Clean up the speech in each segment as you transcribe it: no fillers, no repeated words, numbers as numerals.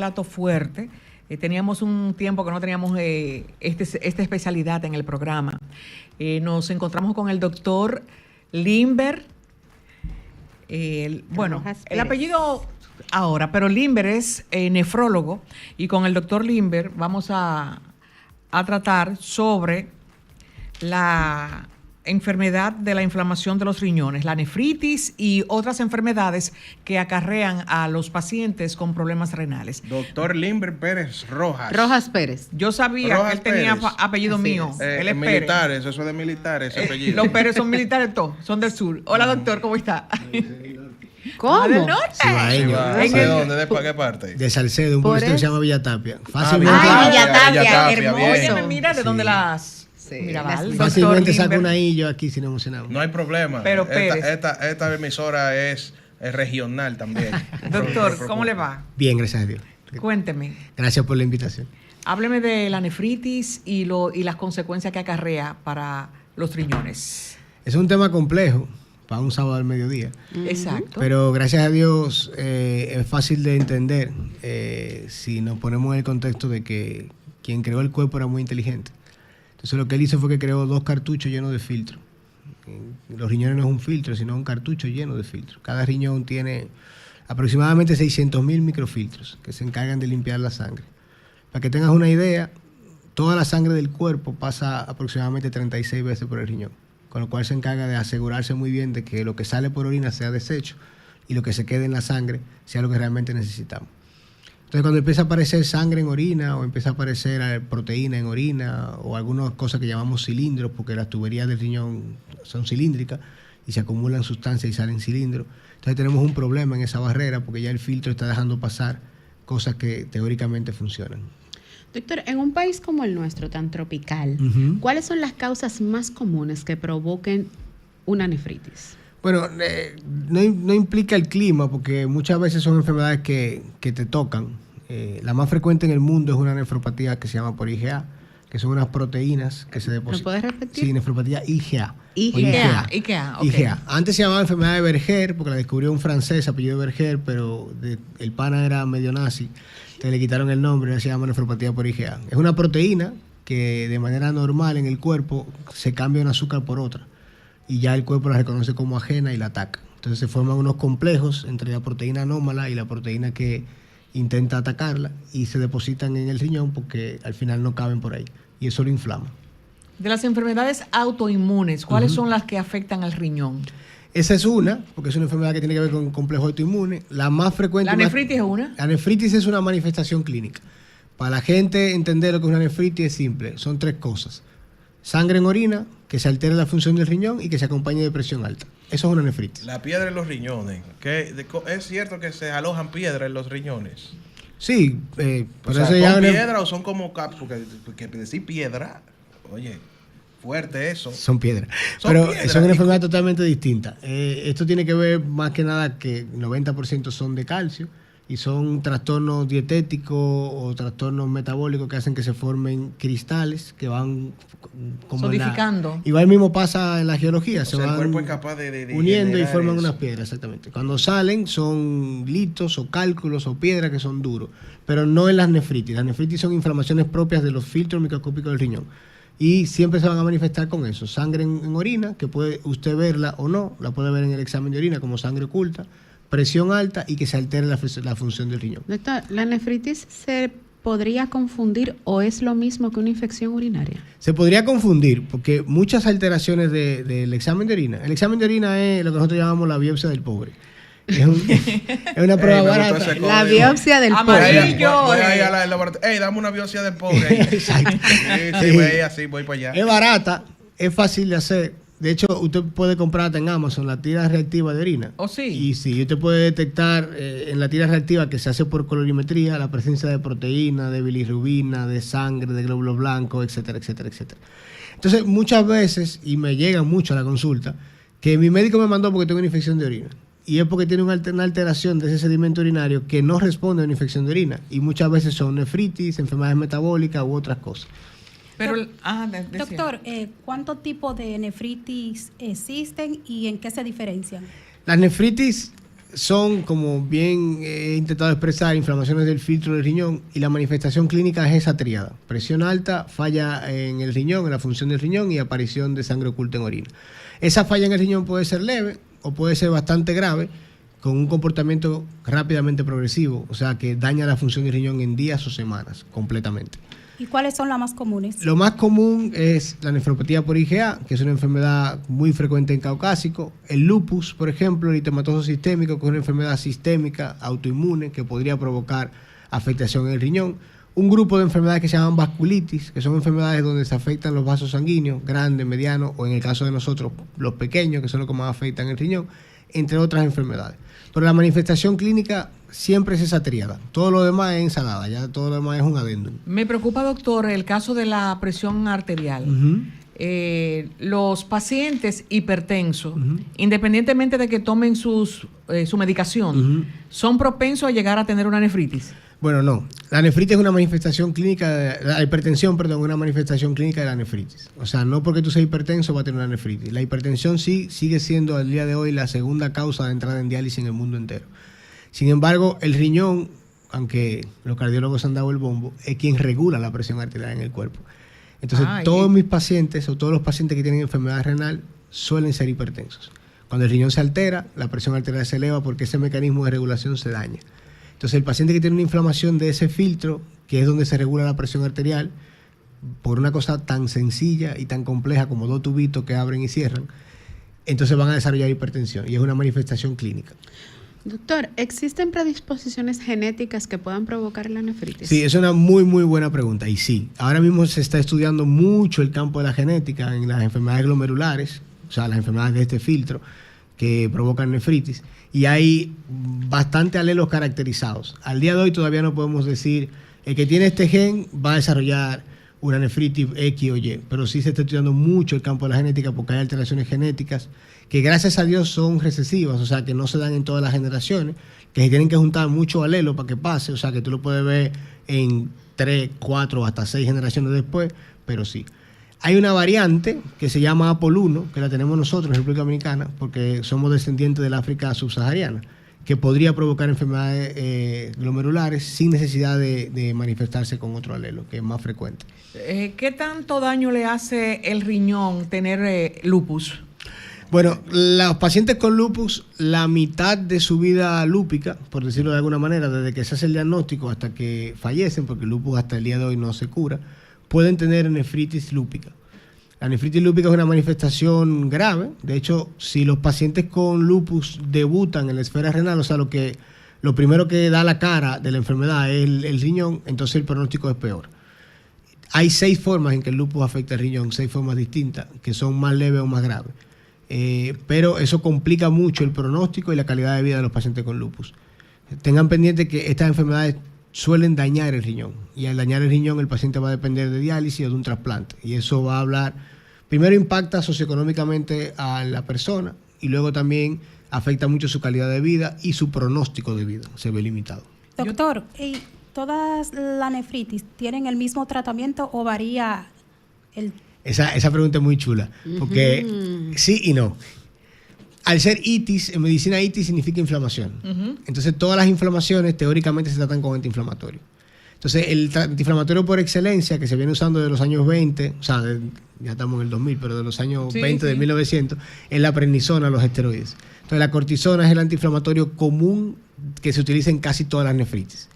plato fuerte. Teníamos un tiempo que no teníamos esta especialidad en el programa. Nos encontramos con el doctor Limber. Bueno, el apellido ahora, pero Limber es nefrólogo, y con el doctor Limber vamos a tratar sobre la enfermedad de la inflamación de los riñones, la nefritis y otras enfermedades que acarrean a los pacientes con problemas renales. Doctor Limber Pérez Rojas. Rojas Pérez. Yo sabía Rojas que él tenía Pérez. apellido mío. Él es militares, eso es de militares, ese apellido. Los Pérez son militares todos, son del sur. Hola, doctor, ¿cómo está? ¿Cómo? Del norte. ¿De dónde? ¿De qué parte? De Salcedo, un puesto que se llama Villatapia. Fácilmente. Villatapia, hermoso. Oye, mira de dónde las... Fácilmente saco una I yo aquí si no emocionamos. No hay problema. Pero esta emisora es regional también. Doctor, ¿cómo le va? Bien, gracias a Dios. Cuénteme. Gracias por la invitación. Hábleme de la nefritis y las consecuencias que acarrea para los riñones. Es un tema complejo para un sábado al mediodía. Exacto. Pero gracias a Dios es fácil de entender si nos ponemos en el contexto de que quien creó el cuerpo era muy inteligente. Entonces lo que él hizo fue que creó 2 cartuchos llenos de filtro. Los riñones no es un filtro, sino un cartucho lleno de filtro. Cada riñón tiene aproximadamente 600.000 microfiltros que se encargan de limpiar la sangre. Para que tengas una idea, toda la sangre del cuerpo pasa aproximadamente 36 veces por el riñón, con lo cual se encarga de asegurarse muy bien de que lo que sale por orina sea desecho y lo que se quede en la sangre sea lo que realmente necesitamos. Entonces, cuando empieza a aparecer sangre en orina o empieza a aparecer proteína en orina o algunas cosas que llamamos cilindros, porque las tuberías del riñón son cilíndricas y se acumulan sustancias y salen cilindros, entonces tenemos un problema en esa barrera porque ya el filtro está dejando pasar cosas que teóricamente funcionan. Doctor, en un país como el nuestro, tan tropical, ¿cuáles son las causas más comunes que provoquen una nefritis? Bueno, no implica el clima, porque muchas veces son enfermedades que te tocan. La más frecuente en el mundo es una nefropatía que se llama por IgA, que son unas proteínas que se depositan. ¿Me puedes repetir? Sí, nefropatía IgA. IgA, okay. IgA. Antes se llamaba enfermedad de Berger, porque la descubrió un francés, apellido Berger, pero el pana era medio nazi. Entonces le quitaron el nombre, ahora se llama nefropatía por IgA. Es una proteína que de manera normal en el cuerpo se cambia un azúcar por otra, y ya el cuerpo la reconoce como ajena y la ataca. Entonces se forman unos complejos entre la proteína anómala y la proteína que intenta atacarla y se depositan en el riñón porque al final no caben por ahí y eso lo inflama. De las enfermedades autoinmunes, ¿cuáles son las que afectan al riñón? Esa es una, porque es una enfermedad que tiene que ver con complejo autoinmune. La más frecuente... ¿La nefritis es una? La nefritis es una manifestación clínica. Para la gente entender lo que es una nefritis es simple, son 3 cosas. Sangre en orina, que se altere la función del riñón y que se acompañe de presión alta. Eso es una nefritis. La piedra en los riñones. ¿Es cierto que se alojan piedras en los riñones? Sí. O sea, ¿son piedras o son como cápsulas? Porque decir piedra, oye, fuerte eso. Son piedras. Pero son una enfermedad totalmente distinta. Esto tiene que ver más que nada que 90% son de calcio y son trastornos dietéticos o trastornos metabólicos que hacen que se formen cristales que van como solidificando. Igual mismo pasa en la geología, se van el cuerpo es capaz de uniendo y forman eso. unas piedras, exactamente. Cuando salen son litos o cálculos o piedras que son duros, pero no en las nefritis. Las nefritis son inflamaciones propias de los filtros microscópicos del riñón. Y siempre se van a manifestar con eso. Sangre en orina, que puede usted verla o no, la puede ver en el examen de orina como sangre oculta, presión alta y que se altere la función del riñón. Doctor, ¿la nefritis se podría confundir o es lo mismo que una infección urinaria? Se podría confundir porque muchas alteraciones del examen de orina. El examen de orina es lo que nosotros llamamos la biopsia del pobre. Es una prueba barata. La biopsia del pobre. Dame una biopsia del pobre. Exacto. Sí, voy así, voy para allá. Es barata, es fácil de hacer. De hecho, usted puede comprar en Amazon la tira reactiva de orina. ¿Oh, sí? Y sí, usted puede detectar en la tira reactiva que se hace por colorimetría la presencia de proteína, de bilirrubina, de sangre, de glóbulos blancos, etcétera, etcétera, etcétera. Entonces, muchas veces, y me llegan mucho a la consulta, que mi médico me mandó porque tengo una infección de orina. Y es porque tiene una alteración de ese sedimento urinario que no responde a una infección de orina. Y muchas veces son nefritis, enfermedades metabólicas u otras cosas. Pero, doctor, ¿cuántos tipos de nefritis existen y en qué se diferencian? Las nefritis son, como bien he intentado expresar, inflamaciones del filtro del riñón, y la manifestación clínica es esa tríada: presión alta, falla en el riñón, en la función del riñón, y aparición de sangre oculta en orina. Esa falla en el riñón puede ser leve o puede ser bastante grave, con un comportamiento rápidamente progresivo, o sea que daña la función del riñón en días o semanas completamente. ¿Y cuáles son las más comunes? Lo más común es la nefropatía por IgA, que es una enfermedad muy frecuente en caucásico. El lupus, por ejemplo, el eritematoso sistémico, que es una enfermedad sistémica autoinmune que podría provocar afectación en el riñón. Un grupo de enfermedades que se llaman vasculitis, que son enfermedades donde se afectan los vasos sanguíneos, grandes, medianos, o en el caso de nosotros, los pequeños, que son los que más afectan el riñón, entre otras enfermedades. Pero la manifestación clínica siempre es esa tríada. Todo lo demás es ensalada, ya todo lo demás es un adendum. Me preocupa, doctor, el caso de la presión arterial. Los pacientes hipertensos, independientemente de que tomen su medicación, ¿son propensos a llegar a tener una nefritis? Bueno, no. La nefritis es una manifestación clínica, la hipertensión, perdón, es una manifestación clínica de la nefritis. O sea, no porque tú seas hipertenso va a tener una nefritis. La hipertensión sí sigue siendo al día de hoy la segunda causa de entrada en diálisis en el mundo entero. Sin embargo, el riñón, aunque los cardiólogos han dado el bombo, es quien regula la presión arterial en el cuerpo. Entonces, todos mis pacientes o todos los pacientes que tienen enfermedad renal suelen ser hipertensos. Cuando el riñón se altera, la presión arterial se eleva porque ese mecanismo de regulación se daña. Entonces, el paciente que tiene una inflamación de ese filtro, que es donde se regula la presión arterial, por una cosa tan sencilla y tan compleja como dos tubitos que abren y cierran, entonces van a desarrollar hipertensión y es una manifestación clínica. Doctor, ¿existen predisposiciones genéticas que puedan provocar la nefritis? Sí, es una muy, muy buena pregunta. Y sí, ahora mismo se está estudiando mucho el campo de la genética en las enfermedades glomerulares, o sea, las enfermedades de este filtro que provocan nefritis. Y hay bastante alelos caracterizados. Al día de hoy todavía no podemos decir el que tiene este gen va a desarrollar una nefritis X o Y, pero sí se está estudiando mucho el campo de la genética porque hay alteraciones genéticas que gracias a Dios son recesivas, o sea que no se dan en todas las generaciones, que se tienen que juntar mucho alelo para que pase, o sea que tú lo puedes ver en 3, 4 hasta 6 generaciones después, pero sí. Hay una variante que se llama APOL1, que la tenemos nosotros en República Dominicana, porque somos descendientes del África subsahariana, que podría provocar enfermedades glomerulares sin necesidad de manifestarse con otro alelo, que es más frecuente. ¿Qué tanto daño le hace el riñón tener lupus? Bueno, los pacientes con lupus, la mitad de su vida lúpica, por decirlo de alguna manera, desde que se hace el diagnóstico hasta que fallecen, porque el lupus hasta el día de hoy no se cura, pueden tener nefritis lúpica. La nefritis lúpica es una manifestación grave. De hecho, si los pacientes con lupus debutan en la esfera renal, o sea, lo primero que da la cara de la enfermedad es el riñón, entonces el pronóstico es peor. Hay 6 formas en que el lupus afecta el riñón, 6 formas distintas, que son más leves o más graves. Pero eso complica mucho el pronóstico y la calidad de vida de los pacientes con lupus. Tengan pendiente que estas enfermedades suelen dañar el riñón, y al dañar el riñón el paciente va a depender de diálisis o de un trasplante, y eso va a hablar, primero impacta socioeconómicamente a la persona y luego también afecta mucho su calidad de vida y su pronóstico de vida se ve limitado. Doctor, ¿y todas las nefritis tienen el mismo tratamiento o varía el...? Esa pregunta es muy chula, porque sí y no. Al ser itis, en medicina itis significa inflamación. Entonces todas las inflamaciones teóricamente se tratan con antiinflamatorio. Entonces el antiinflamatorio por excelencia que se viene usando de los años 20, o sea, ya estamos en el 2000, pero de los años 20, de 1900, es la prednisona, los esteroides. Entonces la cortisona es el antiinflamatorio común que se utiliza en casi todas las nefritis.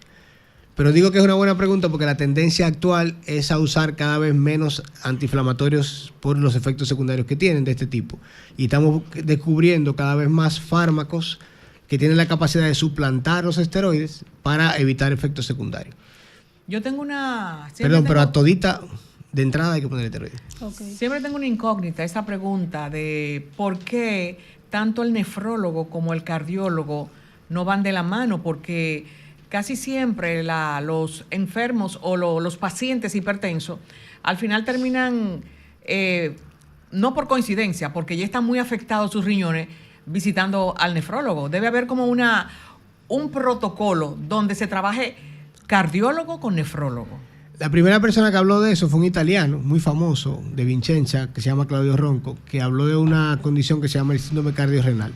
Pero digo que es una buena pregunta porque la tendencia actual es a usar cada vez menos antiinflamatorios por los efectos secundarios que tienen de este tipo. Y estamos descubriendo cada vez más fármacos que tienen la capacidad de suplantar los esteroides para evitar efectos secundarios. Yo tengo una... Pero a todita de entrada hay que poner esteroides. Okay. Siempre tengo una incógnita, esa pregunta de por qué tanto el nefrólogo como el cardiólogo no van de la mano, porque casi siempre los enfermos o los pacientes hipertensos al final terminan, no por coincidencia, porque ya están muy afectados sus riñones, visitando al nefrólogo. Debe haber como un protocolo donde se trabaje cardiólogo con nefrólogo. La primera persona que habló de eso fue un italiano muy famoso de Vicenza, que se llama Claudio Ronco, que habló de una condición que se llama el síndrome cardiorrenal.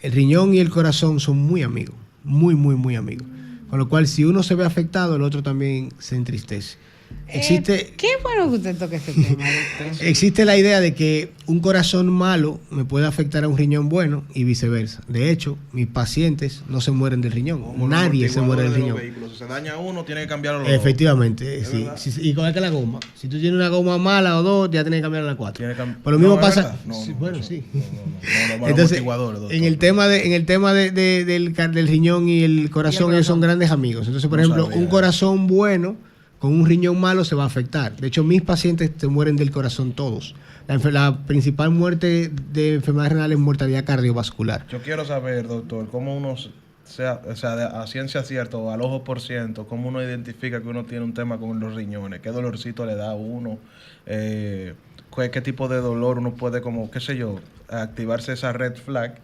el riñón y el corazón son muy amigos, muy, muy, muy amigos. Con lo cual, si uno se ve afectado, el otro también se entristece. Qué bueno que usted toque ese tema. Existe la idea de que un corazón malo me puede afectar a un riñón bueno y viceversa. De hecho, mis pacientes no se mueren del riñón. Como Nadie se muere del los riñón. vehículos. Si se daña uno, tiene que cambiarlo los Efectivamente, dos. sí. ¿Es Sí, sí. Igual que la goma. Si tú tienes una goma mala o dos, ya tienes que cambiar a la 4. Tiene que Pero lo mismo ¿es pasa. verdad? No, Sí, no, bueno, eso- sí. No, Entonces, amortiguadores, doctor. en el tema del riñón y el corazón, ellos son grandes amigos. Entonces, por No ejemplo, sabía. un corazón bueno con un riñón malo se va a afectar. De hecho, mis pacientes se mueren del corazón todos. La principal muerte de enfermedad renal es mortalidad cardiovascular. Yo quiero saber, doctor, cómo uno, a ciencia cierta o al ojo por ciento, cómo uno identifica que uno tiene un tema con los riñones, qué dolorcito le da a uno, qué tipo de dolor uno puede, como, qué sé yo, activarse esa red flag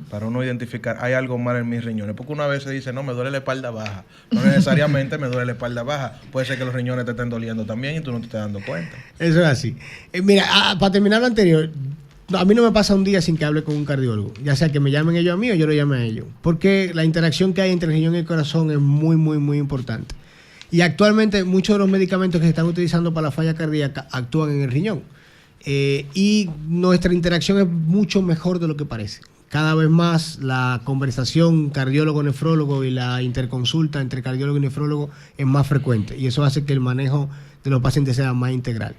para uno identificar, hay algo mal en mis riñones. Porque una vez se dice, no, me duele la espalda baja. No necesariamente me duele la espalda baja. Puede ser que los riñones te estén doliendo también y tú no te estás dando cuenta. Eso es así. Mira, para terminar lo anterior, a mí no me pasa un día sin que hable con un cardiólogo, ya sea que me llamen ellos a mí o yo lo llame a ellos, porque la interacción que hay entre el riñón y el corazón es muy, muy, muy importante. Y actualmente muchos de los medicamentos que se están utilizando para la falla cardíaca actúan en el riñón. Y nuestra interacción es mucho mejor de lo que parece. Cada vez más la conversación cardiólogo-nefrólogo y la interconsulta entre cardiólogo y nefrólogo es más frecuente, y eso hace que el manejo de los pacientes sea más integral.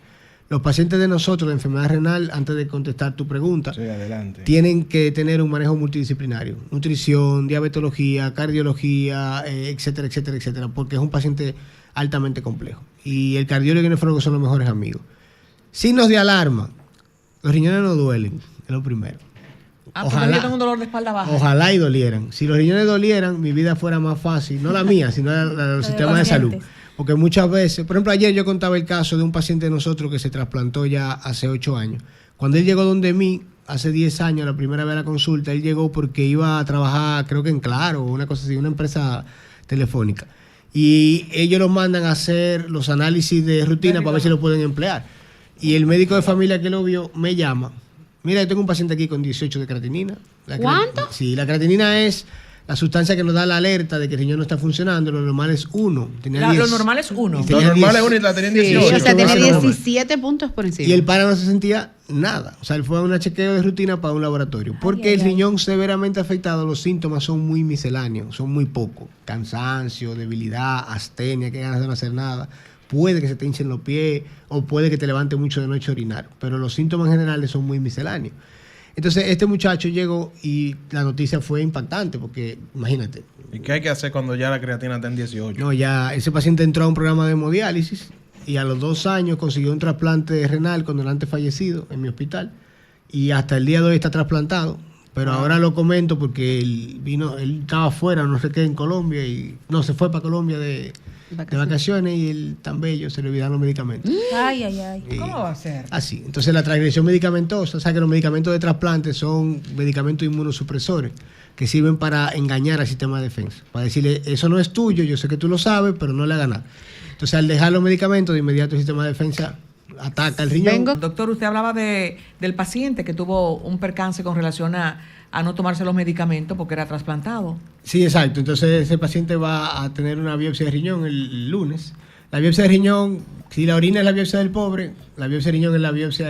Los pacientes de nosotros de enfermedad renal, antes de contestar tu pregunta, Sí, adelante. tienen que tener un manejo multidisciplinario: nutrición, diabetología, cardiología, etcétera, etcétera, etcétera, porque es un paciente altamente complejo. Y el cardiólogo y el nefrólogo son los mejores amigos. Signos de alarma: los riñones no duelen, es lo primero. Porque yo tengo un dolor de espalda baja. Ojalá y dolieran. Si los riñones dolieran, mi vida fuera más fácil. No la mía, sino la del de sistema de salud. pacientes. Porque muchas veces, por ejemplo, ayer yo contaba el caso de un paciente de nosotros que se trasplantó ya hace 8 años. Cuando él llegó donde mí, hace 10 años, la primera vez a la consulta, él llegó porque iba a trabajar, creo que en Claro, o una cosa así, una empresa telefónica. Y ellos los mandan a hacer los análisis de rutina para ver si lo pueden emplear. Y el médico de familia que lo vio me llama. Mira, yo tengo un paciente aquí con 18 de creatinina. ¿Cuánto? Sí, la creatinina es la sustancia que nos da la alerta de que el riñón no está funcionando. Lo normal es 1. Lo normal es 1. Y Lo tenía normal 10. es uno y la tenían Sí, 18. o sea, tiene Eso no. 17 puntos por encima. Y el pana no se sentía nada. O sea, él fue a un chequeo de rutina para un laboratorio. Porque el riñón severamente afectado, los síntomas son muy misceláneos, son muy pocos. Cansancio, debilidad, astenia, que ganas de no hacer nada. Puede que se te hinchen los pies o puede que te levante mucho de noche a orinar. Pero los síntomas generales son muy misceláneos. Entonces, este muchacho llegó y la noticia fue impactante porque, imagínate. ¿Y qué hay que hacer cuando ya la creatina está en 18? No, ya ese paciente entró a un programa de hemodiálisis y a los 2 años consiguió un trasplante renal con donante fallecido en mi hospital, y hasta el día de hoy está trasplantado. Pero ahora lo comento porque él estaba afuera, no sé qué, en Colombia, y no, se fue para Colombia de vacaciones, y él tan bello, se le olvidaron los medicamentos. Ay, ay, ay. Y ¿Cómo va a ser? así. Entonces la transgresión medicamentosa, o sea que los medicamentos de trasplante son medicamentos inmunosupresores que sirven para engañar al sistema de defensa, para decirle, eso no es tuyo, yo sé que tú lo sabes, pero no le hagas nada. Entonces, al dejar los medicamentos, de inmediato el sistema de defensa ataca el riñón. Doctor, usted hablaba del paciente que tuvo un percance con relación a no tomarse los medicamentos porque era trasplantado. Sí, exacto. Entonces ese paciente va a tener una biopsia de riñón el lunes. La biopsia de riñón, si la orina es la biopsia del pobre, la biopsia de riñón es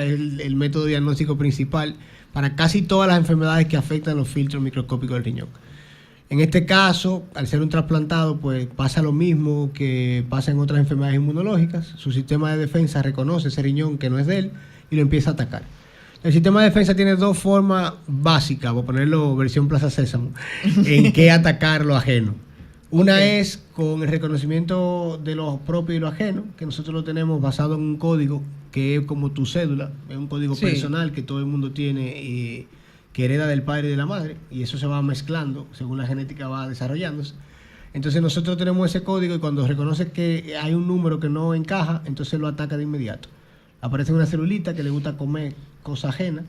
el método diagnóstico principal para casi todas las enfermedades que afectan los filtros microscópicos del riñón. En este caso, al ser un trasplantado, pues pasa lo mismo que pasa en otras enfermedades inmunológicas. Su sistema de defensa reconoce ese riñón que no es de él y lo empieza a atacar. El sistema de defensa tiene 2 formas básicas, voy a ponerlo versión Plaza Sésamo, en qué atacar lo ajeno. Una es con el reconocimiento de lo propio y lo ajeno, que nosotros lo tenemos basado en un código que es como tu cédula, es un código personal que todo el mundo tiene, que hereda del padre y de la madre, y eso se va mezclando según la genética va desarrollándose. Entonces nosotros tenemos ese código, y cuando reconoce que hay un número que no encaja, entonces lo ataca de inmediato. Aparece una celulita que le gusta comer cosas ajenas,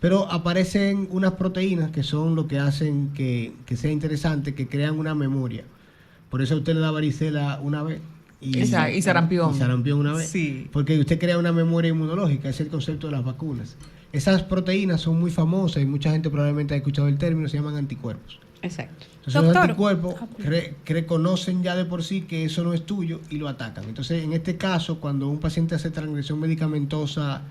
pero aparecen unas proteínas que son lo que hacen que sea interesante, que crean una memoria. Por eso a usted le da varicela una vez y sarampión. Y sarampión. una vez. Sí. Porque usted crea una memoria inmunológica, es el concepto de las vacunas. Esas proteínas son muy famosas y mucha gente probablemente ha escuchado el término, se llaman anticuerpos. Exacto. Entonces los Doctor. anticuerpos reconocen ya de por sí que eso no es tuyo y lo atacan. Entonces, en este caso, cuando un paciente hace transgresión medicamentosa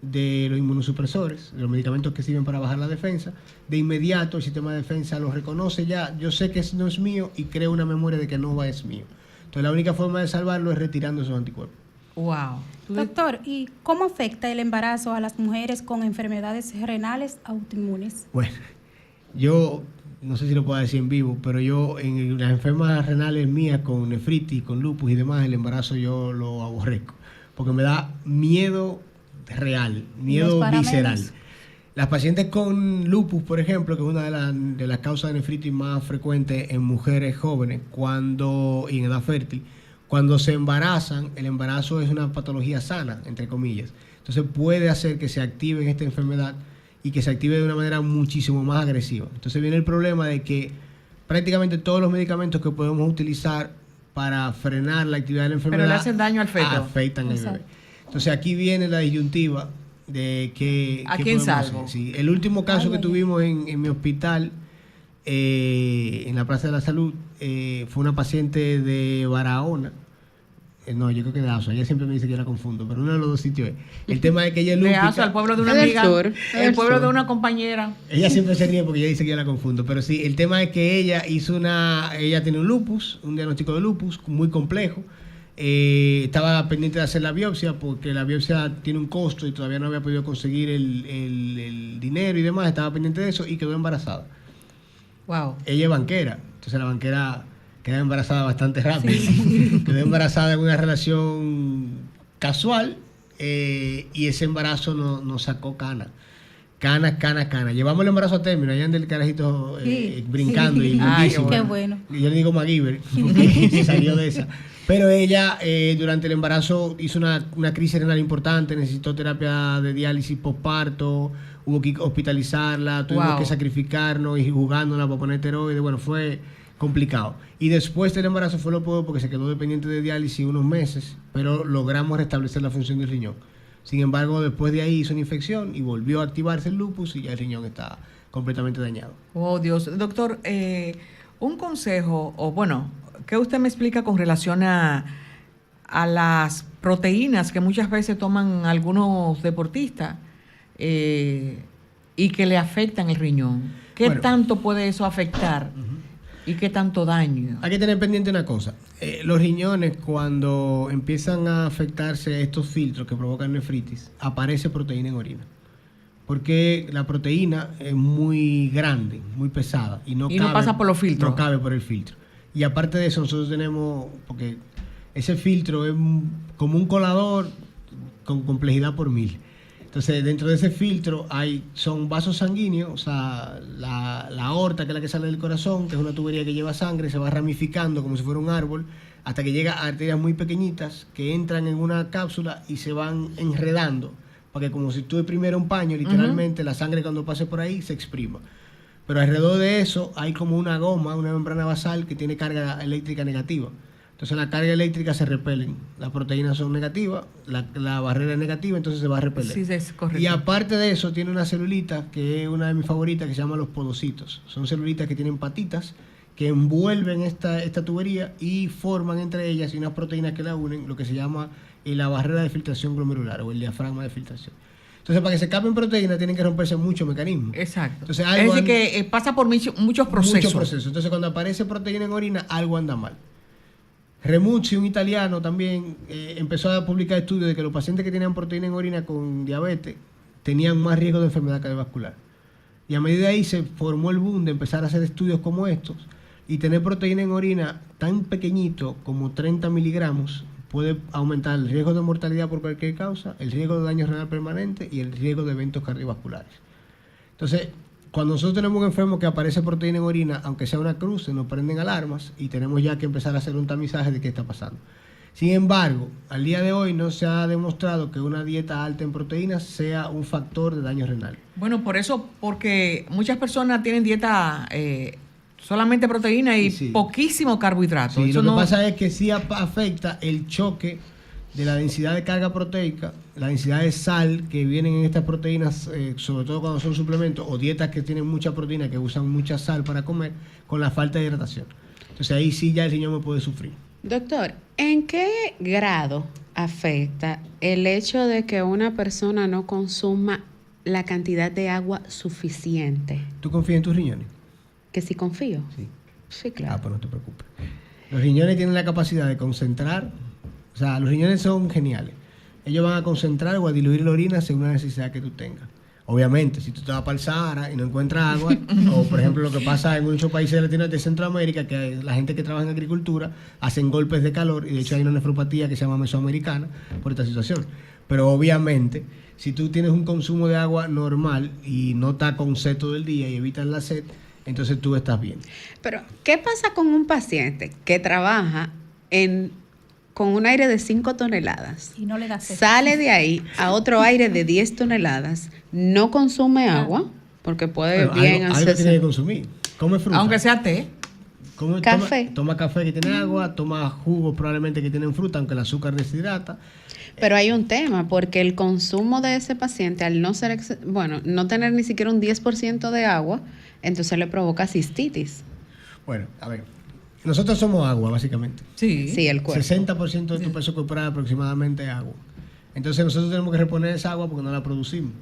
de los inmunosupresores, de los medicamentos que sirven para bajar la defensa, de inmediato el sistema de defensa lo reconoce ya, yo sé que eso no es mío y crea una memoria de que no es mío. Entonces, la única forma de salvarlo es retirando esos anticuerpos. Wow. Doctor, ¿y cómo afecta el embarazo a las mujeres con enfermedades renales autoinmunes? Bueno, yo no sé si lo puedo decir en vivo, pero yo en las enfermedades renales mías con nefritis, con lupus y demás, el embarazo yo lo aborrezco, porque me da miedo real, miedo visceral. Las pacientes con lupus, por ejemplo, que es una de las causas de nefritis más frecuentes en mujeres jóvenes y en edad fértil, cuando se embarazan, el embarazo es una patología sana, entre comillas. Entonces puede hacer que se active esta enfermedad y que se active de una manera muchísimo más agresiva. Entonces viene el problema de que prácticamente todos los medicamentos que podemos utilizar para frenar la actividad de la enfermedad Pero le hacen daño al feto. afectan al bebé. Entonces aquí viene la disyuntiva de que... ¿A ¿qué quién podemos salvo? hacer? Sí, el último caso que tuvimos en mi hospital, en la Plaza de la Salud, fue una paciente de Barahona. No, yo creo que de Aso. Ella siempre me dice que yo la confundo, pero uno de los dos sitios es. El tema es que ella es De lúpica. Aso, al pueblo de una Es del amiga, sur, el pueblo de una compañera. Ella siempre se ríe porque ella dice que yo la confundo, pero sí, el tema es que ella tiene un lupus, un diagnóstico de lupus muy complejo. Estaba pendiente de hacer la biopsia porque la biopsia tiene un costo y todavía no había podido conseguir el dinero y demás. Estaba pendiente de eso y quedó embarazada. Wow. Ella es banquera, entonces la banquera queda embarazada bastante rápido. Quedó embarazada en una relación casual y ese embarazo nos sacó canas. Llevamos el embarazo a término, allá anda el carajito brincando y Ay, lindísimo. Qué bueno. Yo le digo MacGyver, porque se salió de esa. Pero ella durante el embarazo hizo una crisis renal importante, necesitó terapia de diálisis posparto, hubo que hospitalizarla, tuvimos que sacrificarnos y jugándola para poner esteroides, bueno, fue complicado. Y después del embarazo fue lo peor porque se quedó dependiente de diálisis unos meses, pero logramos restablecer la función del riñón. Sin embargo, después de ahí hizo una infección y volvió a activarse el lupus y ya el riñón está completamente dañado. Oh, Dios. Doctor, un consejo, o bueno, ¿qué usted me explica con relación a las proteínas que muchas veces toman algunos deportistas y que le afectan el riñón? ¿Qué tanto puede eso afectar? ¿Y qué tanto daño? Hay que tener pendiente una cosa. Los riñones, cuando empiezan a afectarse estos filtros que provocan nefritis, aparece proteína en orina. Porque la proteína es muy grande, muy pesada. Y no pasa por los filtros. No cabe por el filtro. Y aparte de eso, nosotros tenemos... Porque ese filtro es como un colador con complejidad por 1000. Entonces, dentro de ese filtro son vasos sanguíneos, o sea, la aorta, que es la que sale del corazón, que es una tubería que lleva sangre, se va ramificando como si fuera un árbol, hasta que llega a arterias muy pequeñitas que entran en una cápsula y se van enredando, para que como si tú exprimiera un paño, literalmente, la sangre cuando pase por ahí se exprima. Pero alrededor de eso hay como una goma, una membrana basal que tiene carga eléctrica negativa. Entonces la carga eléctrica se repelen. Las proteínas son negativas, la barrera es negativa, entonces se va a repeler. Sí, es correcto. Y aparte de eso, tiene una celulita que es una de mis favoritas que se llama los podocitos. Son celulitas que tienen patitas que envuelven esta tubería y forman entre ellas y unas proteínas que la unen, lo que se llama la barrera de filtración glomerular o el diafragma de filtración. Entonces, para que se escapen proteínas, tienen que romperse muchos mecanismos. Exacto. Entonces, es decir, que pasa por muchos procesos. Muchos procesos. Entonces, cuando aparece proteína en orina, algo anda mal. Remucci, un italiano, también empezó a publicar estudios de que los pacientes que tenían proteína en orina con diabetes tenían más riesgo de enfermedad cardiovascular. Y a medida de ahí se formó el boom de empezar a hacer estudios como estos y tener proteína en orina tan pequeñito como 30 miligramos puede aumentar el riesgo de mortalidad por cualquier causa, el riesgo de daño renal permanente y el riesgo de eventos cardiovasculares. Entonces, cuando nosotros tenemos un enfermo que aparece proteína en orina, aunque sea una cruz, se nos prenden alarmas y tenemos ya que empezar a hacer un tamizaje de qué está pasando. Sin embargo, al día de hoy no se ha demostrado que una dieta alta en proteínas sea un factor de daño renal. Bueno, por eso, porque muchas personas tienen dieta solamente proteína y poquísimo carbohidrato. Sí, eso lo que pasa es que sí afecta el choque de la densidad de carga proteica, la densidad de sal que vienen en estas proteínas, sobre todo cuando son suplementos o dietas que tienen mucha proteína, que usan mucha sal para comer, con la falta de hidratación. Entonces ahí sí ya el riñón me puede sufrir. Doctor, ¿en qué grado afecta el hecho de que una persona no consuma la cantidad de agua suficiente? ¿Tú confías en tus riñones? Que sí confío. Sí. Sí, claro. Pues no te preocupes. Los riñones tienen la capacidad de concentrar, o sea, los riñones son geniales. Ellos van a concentrar o a diluir la orina según la necesidad que tú tengas. Obviamente, si tú te vas para el Sahara y no encuentras agua, o por ejemplo lo que pasa en muchos países de Centroamérica, que la gente que trabaja en agricultura hacen golpes de calor, y de hecho hay una nefropatía que se llama mesoamericana por esta situación. Pero obviamente, si tú tienes un consumo de agua normal y no estás con sed todo el día y evitas la sed, entonces tú estás bien. Pero, ¿qué pasa con un paciente que trabaja con un aire de 5 toneladas? Y no le da sed. Sale de ahí a otro aire de 10 toneladas, no consume agua, porque puede Bueno, bien algo hacerse... tiene que consumir. Come fruta. Aunque sea té. Café. Toma café que tiene agua, toma jugos probablemente que tienen fruta, aunque el azúcar deshidrata. Pero hay un tema, porque el consumo de ese paciente, al no ser, no tener ni siquiera un 10% de agua, entonces le provoca cistitis. Bueno, a ver, nosotros somos agua, básicamente. Sí, el cuerpo. 60% de tu peso corporal aproximadamente es agua. Entonces nosotros tenemos que reponer esa agua porque no la producimos.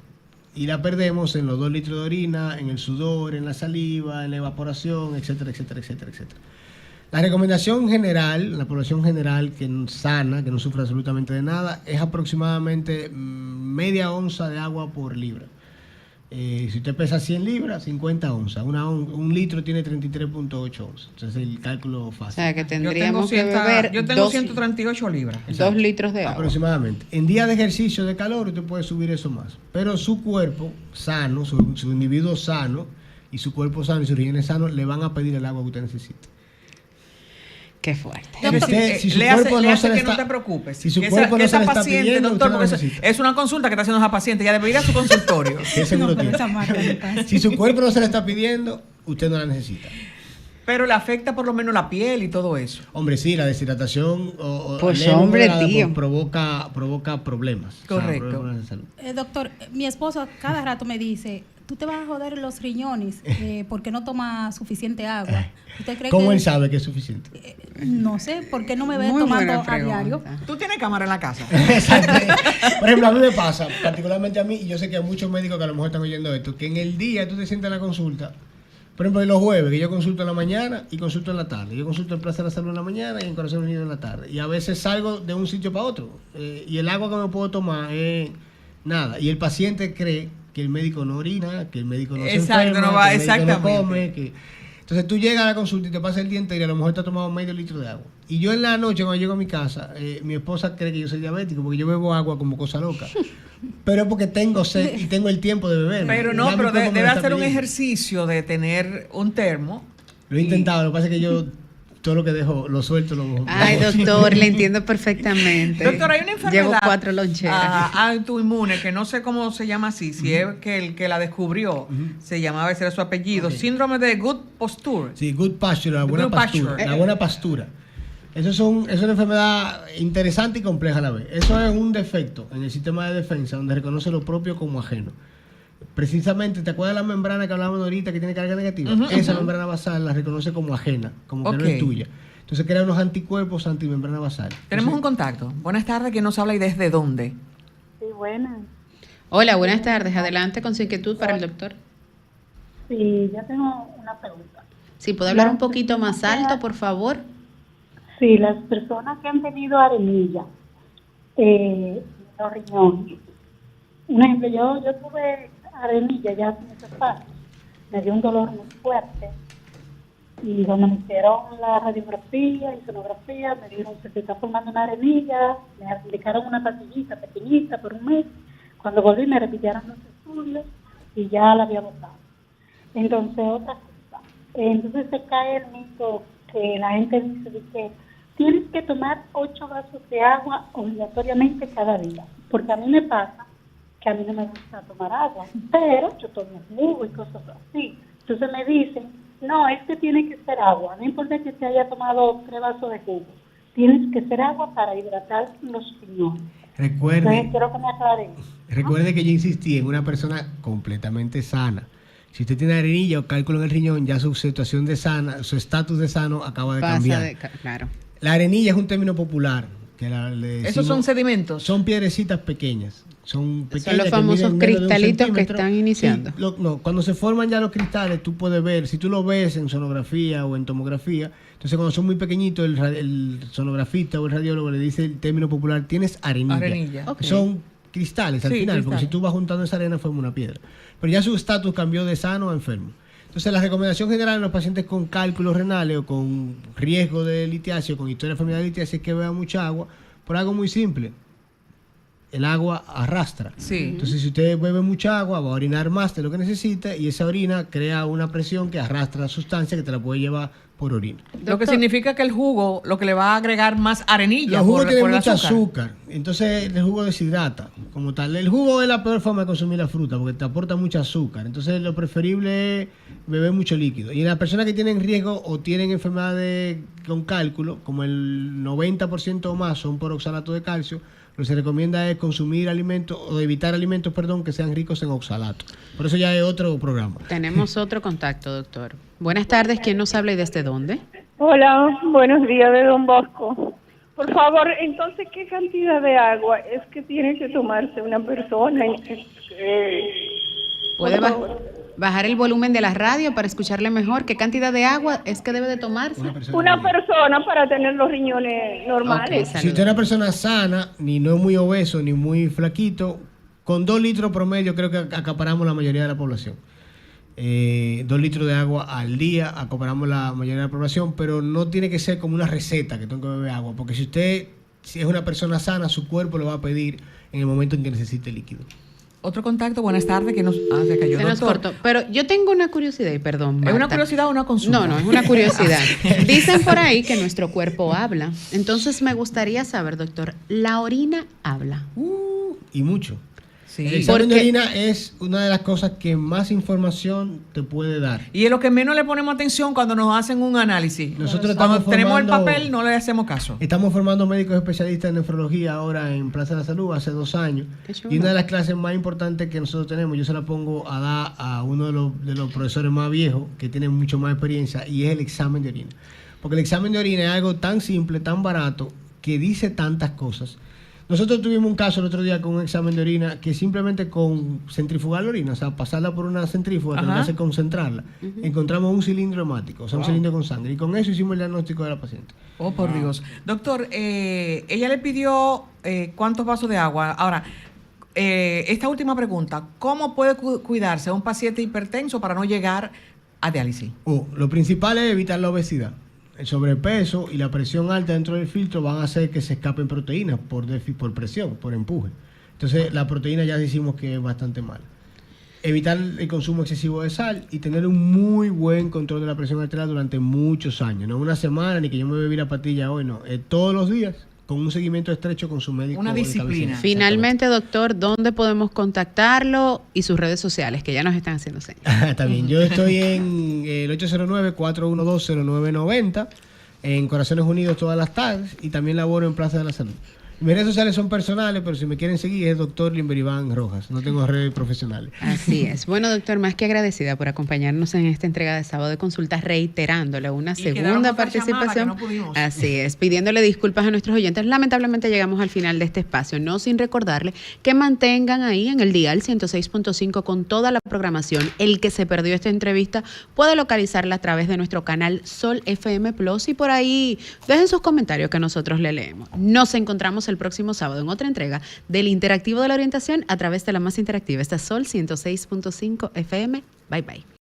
Y la perdemos en los 2 litros de orina, en el sudor, en la saliva, en la evaporación, etcétera, etcétera, etcétera, etcétera. La recomendación general, la población general que sana, que no sufre absolutamente de nada, es aproximadamente media onza de agua por libra. Si usted pesa 100 libras, 50 onzas. Un litro tiene 33.8 onzas. Entonces el cálculo O fácil. sea, que tendríamos que Yo tengo beber 138 libras. 2 litros de agua. Aproximadamente. En días de ejercicio de calor usted puede subir eso más. Pero su cuerpo sano, su individuo sano, y su cuerpo sano y sus riñones sanos le van a pedir el agua que usted necesite. Qué fuerte. Si su le hace cuerpo no se le que está- no te preocupes. si su Que cuerpo no esa se le está paciente, pidiendo, doctor, usted no porque necesita. es una consulta que está haciendo esa paciente, ya debería ir a su consultorio. ¿Qué seguro No, pero tiene? esa marca me pasa. Si su cuerpo no se le está pidiendo, usted no la necesita. Pero le afecta por lo menos la piel y todo eso. Hombre, sí, la deshidratación o Pues, leve hombre, moderada, tío. provoca problemas. Correcto. Problemas de salud. Doctor, mi esposo cada rato me dice, tú te vas a joder los riñones porque no tomas suficiente agua. ¿Usted cree ¿Cómo que él sabe que es suficiente? No sé, ¿por qué no me ve Muy tomando buena a diario? pregunta. ¿Tú tienes cámara en la casa? Exacto. Por ejemplo, a mí me pasa, particularmente a mí, y yo sé que hay muchos médicos que a lo mejor están oyendo esto, que en el día tú te sientas en la consulta, por ejemplo, los jueves, que yo consulto en la mañana y consulto en la tarde. Yo consulto en Plaza de la Salud en la mañana y en Corazón Unido en la tarde. Y a veces salgo de un sitio para otro. Y el agua que me puedo tomar es nada. Y el paciente cree que el médico no orina, que el médico no Exacto, se enferma, no va- que el médico no exactamente. come. Entonces tú llegas a la consulta y te pasas el día entero y a lo mejor te has tomado medio litro de agua. Y yo en la noche cuando llego a mi casa, mi esposa cree que yo soy diabético porque yo bebo agua como cosa loca. Pero es porque tengo sed y tengo el tiempo de beber. Pero no, pero debe hacer un ejercicio de tener un termo. Lo he intentado, lo que pasa es que yo todo lo que dejo lo suelto. Ay, doctor, le entiendo perfectamente. Doctor, hay una enfermedad Llevo 4 loncheras. autoinmune, que no sé cómo se llama así, si es que el que la descubrió se llamaba, ese era su apellido, Ok. síndrome de Good Posture. Sí, good pasture, la buena Good pastura. pasture. La buena pastura. Eso es una enfermedad interesante y compleja a la vez. Eso es un defecto en el sistema de defensa donde reconoce lo propio como ajeno. Precisamente, ¿te acuerdas de la membrana que hablábamos ahorita que tiene carga negativa? Esa membrana basal la reconoce como ajena, como que no Ok. es tuya. Entonces crea unos anticuerpos antimembrana basal. Tenemos un Entonces, contacto. Buenas tardes, ¿quién nos habla y desde dónde? Sí, buenas. Hola, buenas tardes. Adelante con su inquietud para el doctor. Sí, yo tengo una pregunta. Si puede hablar un poquito más alto, por favor. Sí, las personas que han tenido arenilla en los riñones. Un ejemplo, yo tuve arenilla ya hace muchos años. Me dio un dolor muy fuerte. Y cuando me hicieron la radiografía y sonografía, me dijeron que se está formando una arenilla. Me aplicaron una pastillita pequeñita por un mes. Cuando volví me repitieron los estudios y ya la había botado. Entonces, otra cosa. Entonces se cae el mito que la gente dice de que tienes que tomar 8 vasos de agua obligatoriamente cada día. Porque a mí me pasa que a mí no me gusta tomar agua, pero yo tomo jugo y cosas así. Entonces me dicen, no, este tiene que ser agua, no importa que se haya tomado 3 vasos de jugo, tienes que hacer agua para hidratar los riñones. Entonces, Recuerde, quiero que me aclaren. recuerde que yo insistí en una persona completamente sana. Si usted tiene arenilla o cálculo en el riñón, ya su situación de sana, su estatus de sano acaba de cambiar. Claro. La arenilla es un término popular. Esos son sedimentos. Son piedrecitas pequeñas. Son pequeñas. Son los que famosos miden menos de un cristalitos que centímetro. están iniciando. Sí, no, cuando se forman ya los cristales, tú puedes ver, si tú lo ves en sonografía o en tomografía, entonces cuando son muy pequeñitos, el sonografista o el radiólogo le dice el término popular, tienes arenilla. Arenilla. Ok. Son cristales al Sí, final, porque cristales. si tú vas juntando esa arena forma una piedra. Pero ya su estatus cambió de sano a enfermo. Entonces la recomendación general en los pacientes con cálculos renales o con riesgo de litiasis o con historia de enfermedad de litiasis es que beban mucha agua por algo muy simple. El agua arrastra. Sí. Entonces, si usted bebe mucha agua, va a orinar más de lo que necesita y esa orina crea una presión que arrastra la sustancia que te la puede llevar por orina. Lo que Doctor. significa que el jugo lo que le va a agregar más arenilla Los jugos por tienen el mucho azúcar. azúcar, entonces el jugo deshidrata como tal. El jugo es la peor forma de consumir la fruta porque te aporta mucho azúcar. Entonces lo preferible es beber mucho líquido. Y en las personas que tienen riesgo o tienen enfermedades con cálculo, como el 90% o más son por oxalato de calcio, lo que se recomienda es consumir alimentos o evitar alimentos, que sean ricos en oxalato. Por eso ya es otro programa. Tenemos otro contacto, doctor. Buenas tardes, ¿quién nos habla y desde dónde? Hola, buenos días de Don Bosco. Por favor, entonces, ¿qué cantidad de agua es que tiene que tomarse una persona? ¿Puede por favor. bajar el volumen de la radio para escucharle mejor? ¿Qué cantidad de agua es que debe de tomarse? Una persona para tener los riñones normales. Ok, Si usted es una persona sana, ni no es muy obeso, ni muy flaquito, con 2 litros promedio creo que acaparamos la mayoría de la población. 2 litros de agua al día acaparamos la mayoría de la población, pero no tiene que ser como una receta que tengo que beber agua, porque si es una persona sana, su cuerpo lo va a pedir en el momento en que necesite líquido. Otro contacto, buenas tardes, que nos... se cayó. Se nos Doctor, cortó. Pero yo tengo una curiosidad, y perdón, ¿es una Marta. curiosidad o una consulta? No, es una curiosidad. Dicen por ahí que nuestro cuerpo habla. Entonces me gustaría saber, doctor, ¿la orina habla? Y mucho. Sí. El examen de Porque- orina es una de las cosas que más información te puede dar. Y es lo que menos le ponemos atención cuando nos hacen un análisis. Nosotros Cuando estamos tenemos el formando- papel no le hacemos caso. Estamos formando médicos especialistas en nefrología ahora en Plaza de la Salud hace 2 años. Qué chulo. Y una de las clases más importantes que nosotros tenemos, yo se la pongo a dar a uno de los profesores más viejos que tiene mucho más experiencia y es el examen de orina. Porque el examen de orina es algo tan simple, tan barato, que dice tantas cosas. Nosotros tuvimos un caso el otro día con un examen de orina que simplemente con centrifugar la orina, o sea, pasarla por una centrífuga, Ajá. tratar de concentrarla, encontramos un cilindro hemático, o sea, un cilindro con sangre. Y con eso hicimos el diagnóstico de la paciente. Oh, por Dios. Doctor, ella le pidió cuántos vasos de agua. Ahora, esta última pregunta, ¿cómo puede cuidarse un paciente hipertenso para no llegar a diálisis? Lo principal es evitar la obesidad. El sobrepeso y la presión alta dentro del filtro van a hacer que se escapen proteínas por presión, por empuje. Entonces, la proteína ya decimos que es bastante mala. Evitar el consumo excesivo de sal y tener un muy buen control de la presión arterial durante muchos años. No una semana, ni que yo me bebí la pastilla hoy, no. Todos los días, con un seguimiento estrecho con su médico. Una de disciplina. cabecera. Finalmente, doctor, ¿dónde podemos contactarlo y sus redes sociales, que ya nos están haciendo señas? Está bien, yo estoy en el 809-412-0990, en Corazones Unidos todas las tardes y también laboro en Plaza de la Salud. Mis redes sociales son personales, pero si me quieren seguir es Dr. Limber Iván Rojas, no tengo redes profesionales. Así es. Bueno, doctor, más que agradecida por acompañarnos en esta entrega de Sábado de Consultas, reiterándole una Y quedaron segunda otras llamadas participación. que no pudimos. Así es, pidiéndole disculpas a nuestros oyentes. Lamentablemente llegamos al final de este espacio, no sin recordarle que mantengan ahí en el dial 106.5 con toda la programación. El que se perdió esta entrevista puede localizarla a través de nuestro canal Sol FM Plus y por ahí dejen sus comentarios que nosotros le leemos. Nos encontramos el próximo sábado en otra entrega del Interactivo de la Orientación a través de la más interactiva. Esta es Sol 106.5 FM. Bye bye.